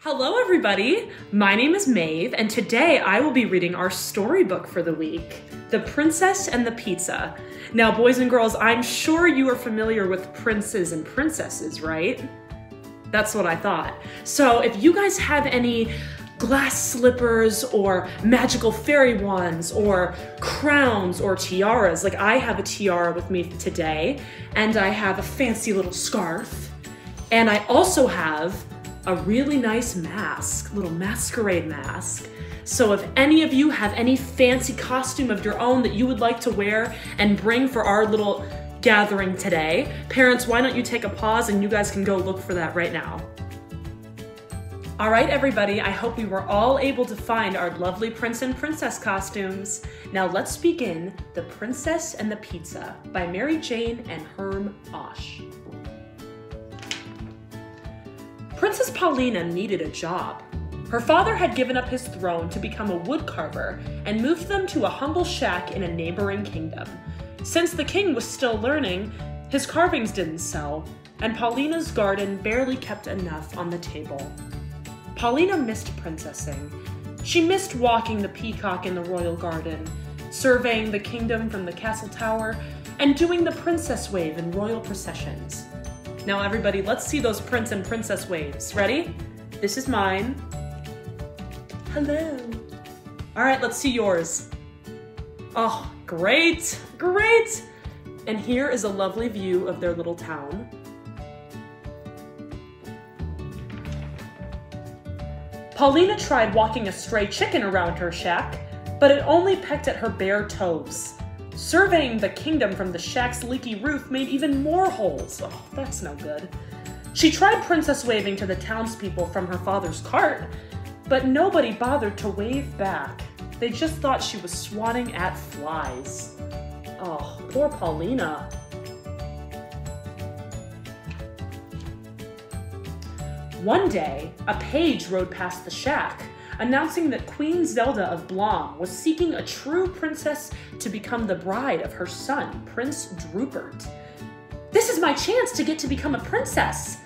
Hello everybody, my name is Maeve, and today I will be reading our storybook for the week, The Princess and the Pizza. Now boys and girls, I'm sure you are familiar with princes and princesses, right? That's what I thought. So if you guys have any glass slippers or magical fairy wands or crowns or tiaras, like I have a tiara with me today, and I have a fancy little scarf, and I also have a really nice mask, little masquerade mask. So if any of you have any fancy costume of your own that you would like to wear and bring for our little gathering today, parents, why don't you take a pause and you guys can go look for that right now. All right, everybody, I hope we were all able to find our lovely prince and princess costumes. Now let's begin The Princess and the Pizza by Mary Jane and Herm Auch. Princess Paulina needed a job. Her father had given up his throne to become a woodcarver and moved them to a humble shack in a neighboring kingdom. Since the king was still learning, his carvings didn't sell, and Paulina's garden barely kept enough on the table. Paulina missed princessing. She missed walking the peacock in the royal garden, surveying the kingdom from the castle tower, and doing the princess wave in royal processions. Now everybody, let's see those prince and princess waves. Ready? This is mine. Hello. All right, let's see yours. Oh, great, great. And here is a lovely view of their little town. Paulina tried walking a stray chicken around her shack, but it only pecked at her bare toes. Surveying the kingdom from the shack's leaky roof made even more holes. Oh, that's no good. She tried princess waving to the townspeople from her father's cart, but nobody bothered to wave back. They just thought she was swatting at flies. Oh, poor Paulina. One day, a page rode past the shack, announcing that Queen Zelda of Blom was seeking a true princess to become the bride of her son, Prince Drupert. "This is my chance to get to become a princess!"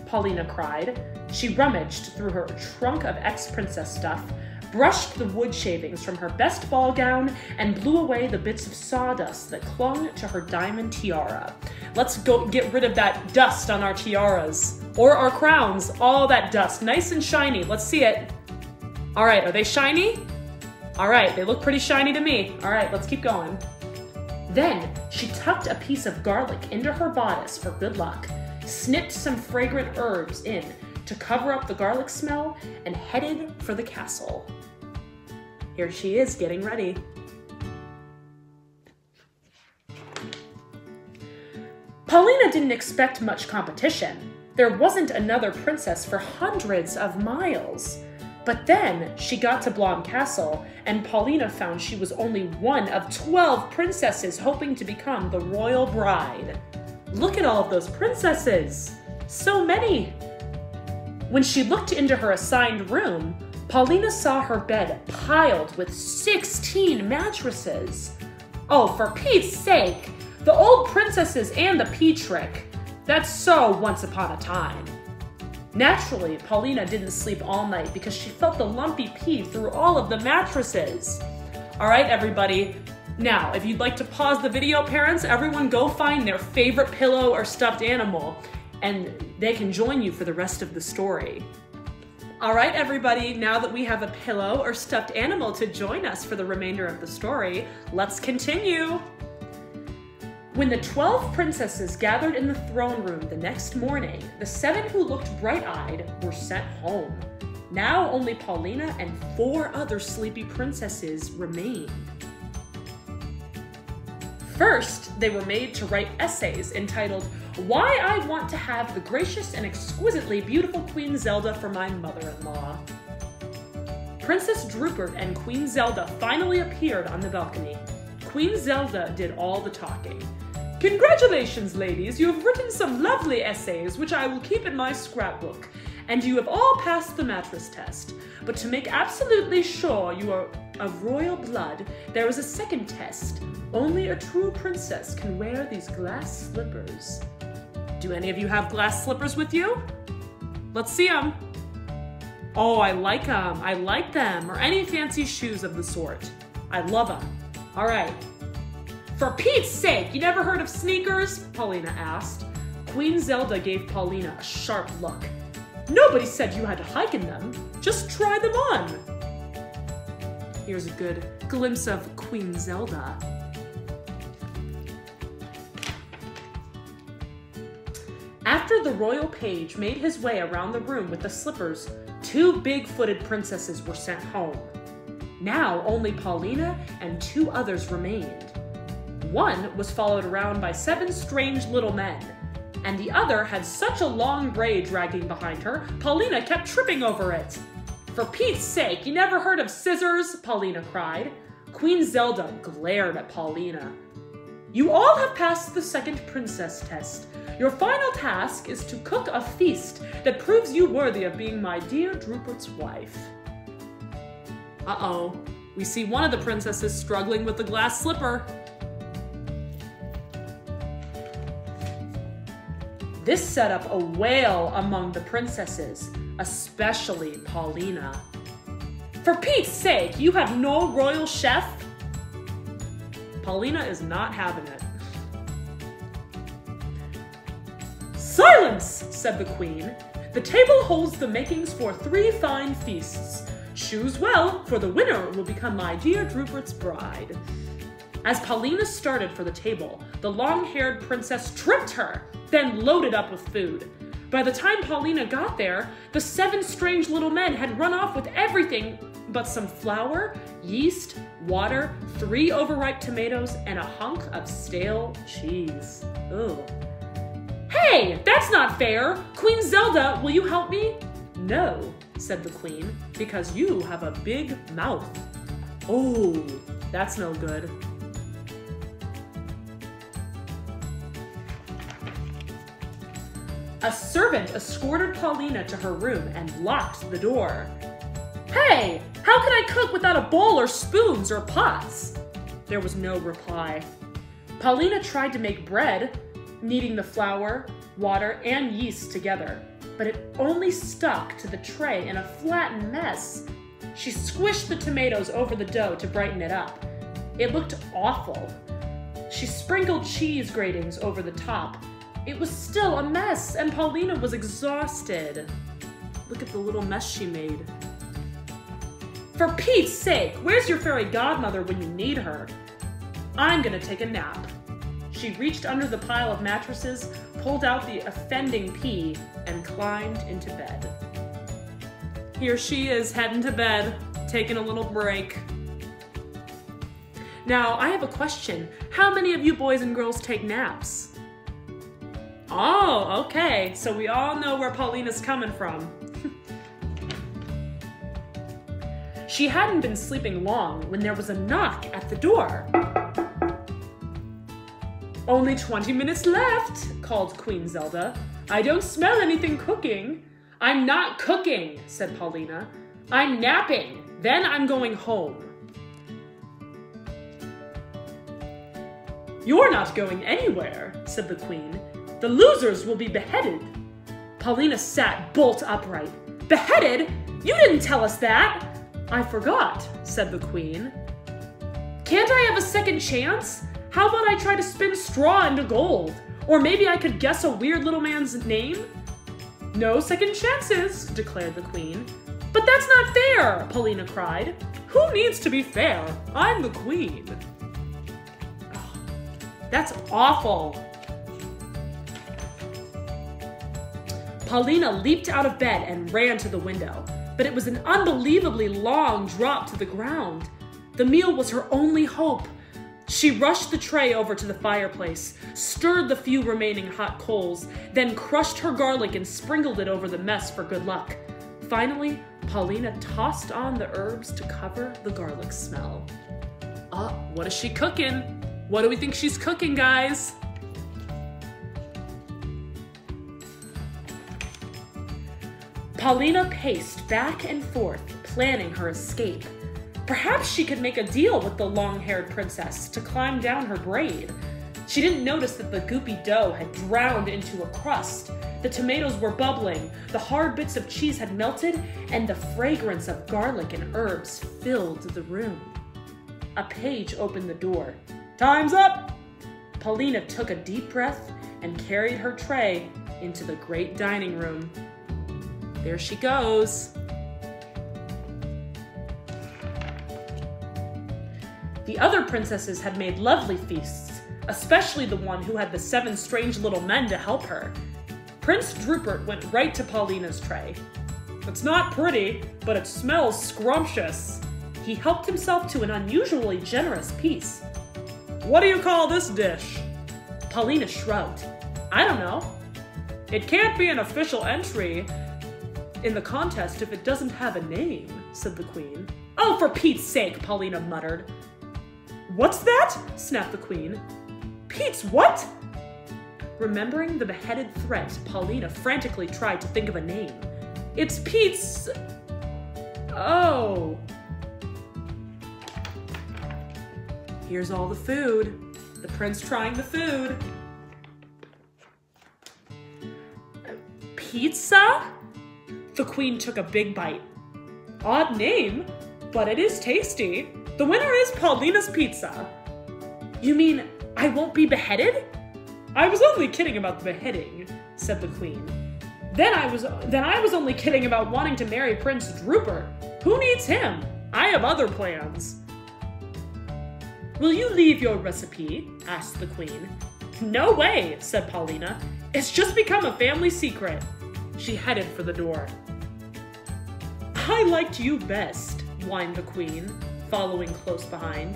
Paulina cried. She rummaged through her trunk of ex-princess stuff, brushed the wood shavings from her best ball gown, and blew away the bits of sawdust that clung to her diamond tiara. Let's go get rid of that dust on our tiaras, or our crowns, all that dust, nice and shiny. Let's see it. All right, are they shiny? All right, they look pretty shiny to me. All right, let's keep going. Then she tucked a piece of garlic into her bodice for good luck, snipped some fragrant herbs in to cover up the garlic smell, and headed for the castle. Here she is getting ready. Paulina didn't expect much competition. There wasn't another princess for hundreds of miles. But then she got to Blom Castle, and Paulina found she was only one of 12 princesses hoping to become the royal bride. Look at all of those princesses! So many! When she looked into her assigned room, Paulina saw her bed piled with 16 mattresses. Oh, for Pete's sake! The old princesses and the pea trick. That's so once upon a time. Naturally, Paulina didn't sleep all night because she felt the lumpy pee through all of the mattresses. All right, everybody. Now, if you'd like to pause the video, parents, everyone go find their favorite pillow or stuffed animal, and they can join you for the rest of the story. All right, everybody, now that we have a pillow or stuffed animal to join us for the remainder of the story, let's continue. When the 12 princesses gathered in the throne room the next morning, the 7 who looked bright-eyed were sent home. Now only Paulina and 4 other sleepy princesses remained. First, they were made to write essays entitled, "Why I Want to Have the Gracious and Exquisitely Beautiful Queen Zelda for My Mother-in-Law." Princess Drupert and Queen Zelda finally appeared on the balcony. Queen Zelda did all the talking. "Congratulations, ladies! You have written some lovely essays, which I will keep in my scrapbook, and you have all passed the mattress test. But to make absolutely sure you are of royal blood, there is a second test. Only a true princess can wear these glass slippers." Do any of you have glass slippers with you? Let's see them. Oh, I like them, or any fancy shoes of the sort. I love them. All right. For Pete's sake, you never heard of sneakers? Paulina asked. Queen Zelda gave Paulina a sharp look. Nobody said you had to hike in them. Just try them on. Here's a good glimpse of Queen Zelda. After the royal page made his way around the room with the slippers, 2 big-footed princesses were sent home. Now only Paulina and 2 others remained. One was followed around by 7 strange little men, and the other had such a long braid dragging behind her, Paulina kept tripping over it. For Pete's sake, you never heard of scissors? Paulina cried. Queen Zelda glared at Paulina. You all have passed the second princess test. Your final task is to cook a feast that proves you worthy of being my dear Drupert's wife. Uh-oh, we see one of the princesses struggling with the glass slipper. This set up a wail among the princesses, especially Paulina. For Pete's sake, you have no royal chef? Paulina is not having it. Silence, said the queen. The table holds the makings for 3 fine feasts. Choose well, for the winner will become my dear Drupert's bride. As Paulina started for the table, the long-haired princess tripped her, then loaded up with food. By the time Paulina got there, the 7 strange little men had run off with everything but some flour, yeast, water, 3 overripe tomatoes, and a hunk of stale cheese. Ugh. Hey, that's not fair! Queen Zelda, will you help me? No, said the queen, because you have a big mouth. Oh, that's no good. A servant escorted Paulina to her room and locked the door. Hey, how can I cook without a bowl or spoons or pots? There was no reply. Paulina tried to make bread, kneading the flour, water, and yeast together, but it only stuck to the tray in a flattened mess. She squished the tomatoes over the dough to brighten it up. It looked awful. She sprinkled cheese gratings over the top. It was still a mess, and Paulina was exhausted. Look at the little mess she made. For Pete's sake, where's your fairy godmother when you need her? I'm gonna take a nap. She reached under the pile of mattresses, pulled out the offending pea, and climbed into bed. Here she is, heading to bed, taking a little break. Now, I have a question. How many of you boys and girls take naps? Oh, okay, so we all know where Paulina's coming from. She hadn't been sleeping long when there was a knock at the door. Only 20 minutes left, called Queen Zelda. I don't smell anything cooking. I'm not cooking, said Paulina. I'm napping, then I'm going home. You're not going anywhere, said the queen. The losers will be beheaded. Paulina sat bolt upright. Beheaded? You didn't tell us that. I forgot, said the queen. Can't I have a second chance? How about I try to spin straw into gold? Or maybe I could guess a weird little man's name? No second chances, declared the queen. But that's not fair, Paulina cried. Who needs to be fair? I'm the queen. Oh, that's awful. Paulina leaped out of bed and ran to the window, but it was an unbelievably long drop to the ground. The meal was her only hope. She rushed the tray over to the fireplace, stirred the few remaining hot coals, then crushed her garlic and sprinkled it over the mess for good luck. Finally, Paulina tossed on the herbs to cover the garlic smell. What is she cooking? What do we think she's cooking, guys? Paulina paced back and forth, planning her escape. Perhaps she could make a deal with the long-haired princess to climb down her braid. She didn't notice that the goopy dough had drowned into a crust. The tomatoes were bubbling, the hard bits of cheese had melted, and the fragrance of garlic and herbs filled the room. A page opened the door. "Time's up!" Paulina took a deep breath and carried her tray into the great dining room. There she goes. The other princesses had made lovely feasts, especially the one who had the 7 strange little men to help her. Prince Drupert went right to Paulina's tray. "It's not pretty, but it smells scrumptious." He helped himself to an unusually generous piece. "What do you call this dish?" Paulina shrugged. "I don't know." "It can't be an official entry in the contest if it doesn't have a name," said the queen. "Oh, for Pete's sake," Paulina muttered. "What's that?" snapped the queen. "Pete's what?" Remembering the beheaded threat, Paulina frantically tried to think of a name. "It's Pete's... Oh. Here's all the food. The prince trying the food. Pizza?" The queen took a big bite. "Odd name, but it is tasty. The winner is Paulina's Pizza." "You mean I won't be beheaded?" "I was only kidding about the beheading," said the queen. Then I was only kidding about wanting to marry Prince Drupert. Who needs him? I have other plans." "Will you leave your recipe?" asked the queen. "No way," said Paulina. "It's just become a family secret." She headed for the door. "I liked you best," whined the queen, following close behind.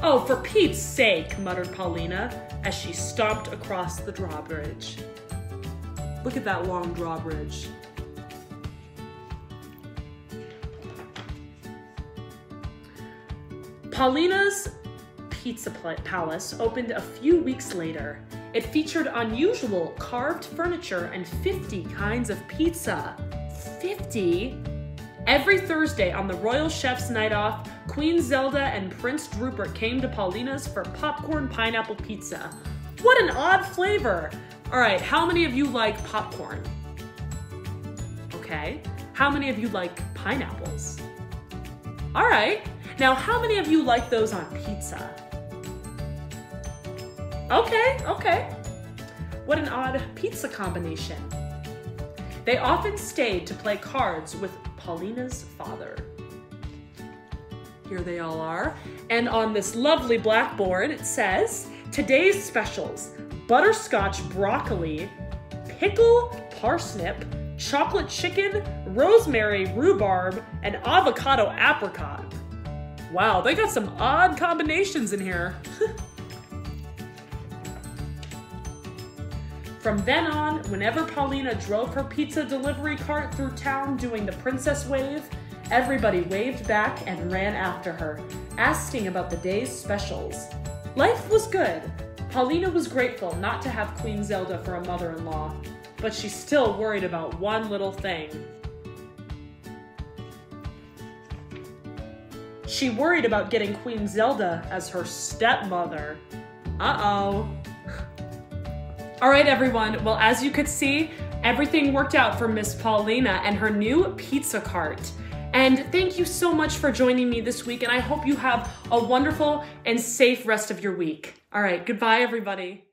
"Oh, for Pete's sake," muttered Paulina as she stomped across the drawbridge. Look at that long drawbridge. Paulina's Pizza Palace opened a few weeks later. It featured unusual carved furniture and 50 kinds of pizza. 50? Every Thursday on the Royal Chef's Night Off, Queen Zelda and Prince Drupert came to Paulina's for popcorn pineapple pizza. What an odd flavor! Alright, how many of you like popcorn? Okay. How many of you like pineapples? Alright. Now, how many of you like those on pizza? Okay. What an odd pizza combination. They often stayed to play cards with Paulina's father. Here they all are. And on this lovely blackboard, it says, today's specials: butterscotch broccoli, pickle parsnip, chocolate chicken, rosemary rhubarb, and avocado apricot. Wow, they got some odd combinations in here. From then on, whenever Paulina drove her pizza delivery cart through town doing the princess wave, everybody waved back and ran after her, asking about the day's specials. Life was good. Paulina was grateful not to have Queen Zelda for a mother-in-law, but she still worried about one little thing. She worried about getting Queen Zelda as her stepmother. Uh-oh. All right, everyone. Well, as you could see, everything worked out for Miss Paulina and her new pizza cart. And thank you so much for joining me this week, and I hope you have a wonderful and safe rest of your week. All right, goodbye, everybody.